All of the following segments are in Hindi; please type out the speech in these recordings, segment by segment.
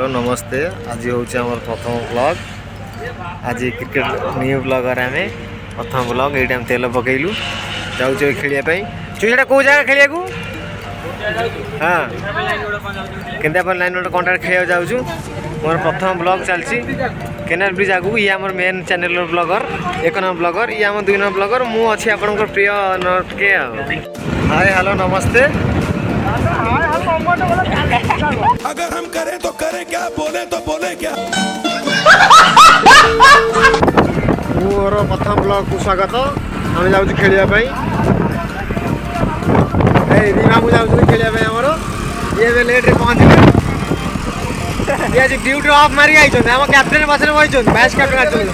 हेलो नमस्ते। आज हूँ आम प्रथम ब्लॉग। आज क्रिकेट न्यू ब्लॉगर आम प्रथम ब्लॉग ये तेल पकईलु जाऊँ खेलने चुईटा कौ जगह खेलिया हाँ केन्दापल लाइन गोटे कंट्राक्ट खेल जाऊँ मोर प्रथम ब्लॉग चलती केनाल ब्रिज आगू ये आम main channel blogger 1 number blogger ये आम 2 नंबर ब्लॉगर मु अच्छी आपण प्रिय नटके हाय हेलो नमस्ते। अगर हम करें तो करें क्या, बोले तो बोले क्या। मोर प्रथम ब्लॉग को स्वागत। आम जाऊँ खेलने रीमा को जाऊँ खेलने आमर ये लेट्रे पहुँचे ये आज ड्यूटी ऑफ मारी आई आम कैप्टेन बस बही मैच कैप्टेन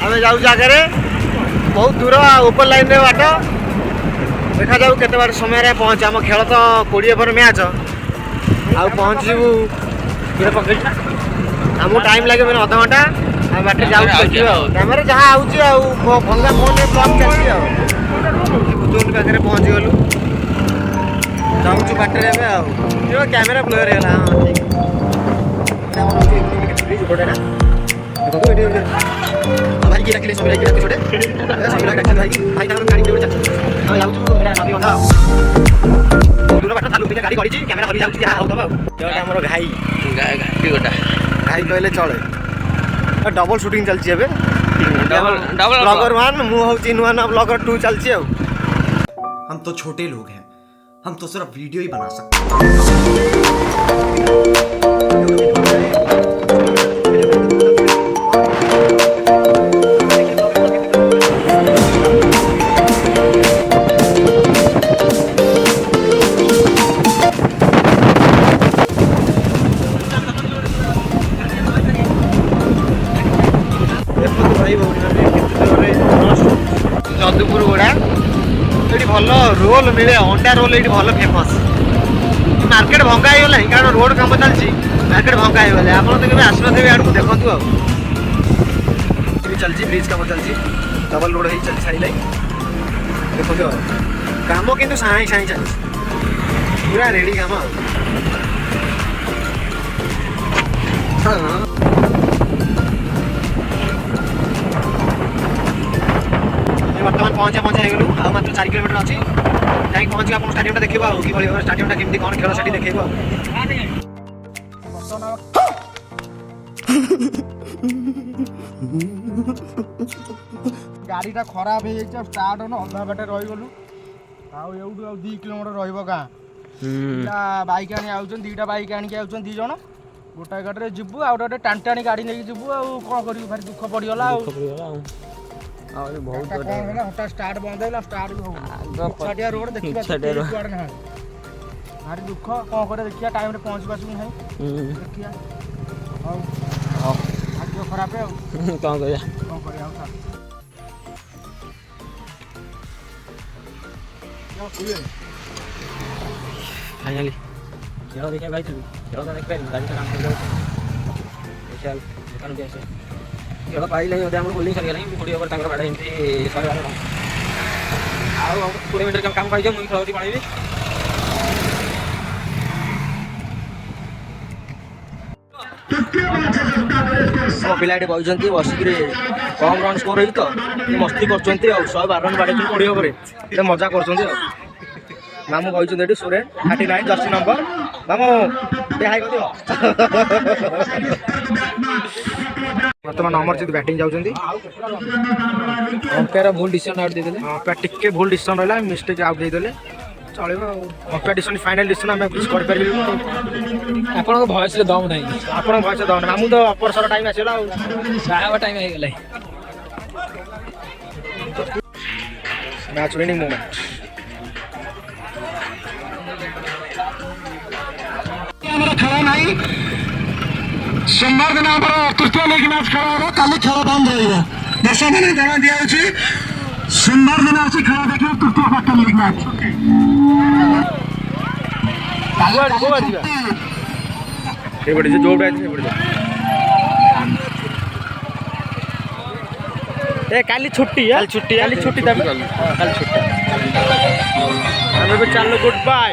आम जाऊँ आगे बहुत दूर ऊपर लाइन रे बाट देखा जाऊ केते बार समय पहुँचे आम खेल तो 20 ओवर मैच आउ पहुँचू पकड़ आमको टाइम लगे मैंने अध घंटा आम बाट जाऊँ कैमेरा जहाँ आँगा फोन में ब्लॉग चलती बुजुर्ग पाखे पहुँची गलु जाऊँ बाटर कैमेरा ब्लोर है भाई की रखिले सभी रखिले छोटे सभी रखिले भाई गाड़ी के हम जाऊ नदी बंधा दूर बाट थालू गाड़ी गड़ी कैमेरा धरी जाऊ या होतबा जोटा हमर घाई गोटा घाई कहले चले डबल शूटिंग चलची एबे डबल ब्लॉगर 1 मु होची नुआ ब्लॉगर 2 चलची आ। हम तो छोटे लोग हैं, हम तो सिर्फ वीडियो ही बना सकते हैं। जदुपुर गुड़ा ये भल रोल मिले अंडा रोल ये भल फेमस मार्केट भंगा हो गला कारण रोड काम चलती मार्केट भंगा हो गला आप आसना आड़ू देखु चलती ब्रिज काम चलती डबल रोड हो चल सारी देखो काम कितु साई साई चलती पूरा रेडी काम बर्तमान पहुँचा गलु आ मात्र 4 किलोमीटर अच्छी जाए पहुँच आप स्टाडियम देखा कि स्टाडियम केमती कौन खेल से देखा गाड़ीटा खराब हो जाए स्टार्ट हो अधा बाटे रहीगलु आउ 2 किलोमीटर रहा बाइक आनी आउन 2टा बाइक आनिक आउन 2 जन गोटाए गाड़ी जीवु आ गोटे टाणी गाड़ी नहीं जीवु आ कौन कर भारी दुख पड़गला बहुत हठात स्टार्ट बंद है स्टार्ट रोड देखिए भारी दुख कौन कर देखिए टाइम रे पहुँच पास नहीं देखिए भाग्य खराब है कौन कर फाइनली खेल देखा भाई खेल तो देख गाड़ी का काम कर दुकान भी आसे खेल पाइल नहीं बोलिंग सरीगला 20 ओवर तक बाड़ा एमती 12 आउ 20 मिनट काम कर मुझे खेल पड़ेबी पिलाटी बही बसिक कम रन स्कोर हो तो मस्ती कर 112 रन बाड़े 20 ओवर मजा कर मामू बही सुरेन 39 जर्सी नंबर मामू हाई कर बर्तमान अमरजीत बैटिंग जाऊँगी अंपायर भूल डिसीजन आउट देते अंपायर टिके भूल डिसीजन रहा मिस्टेक आउट देते चलो अंपायर डिसीजन फाइनल डिसीजन आम किसी कर आपन भयस दम नहीं आप भयस दम मामू तो अपरसर टाइम आसला टाइम हो मैच विनिंग मोमेंट खेल नहीं सोमवार दिन आम तृतीय लीग मैच खेल हम कल खेल बंद रहा दर्शक मैंने ध्यान दिखाई सोमवार दिन आसी खेल देखिए तृतीय पाटन लीग मैच काली छुट्टी छुट्टी छुट्टी चलो गुड बाय।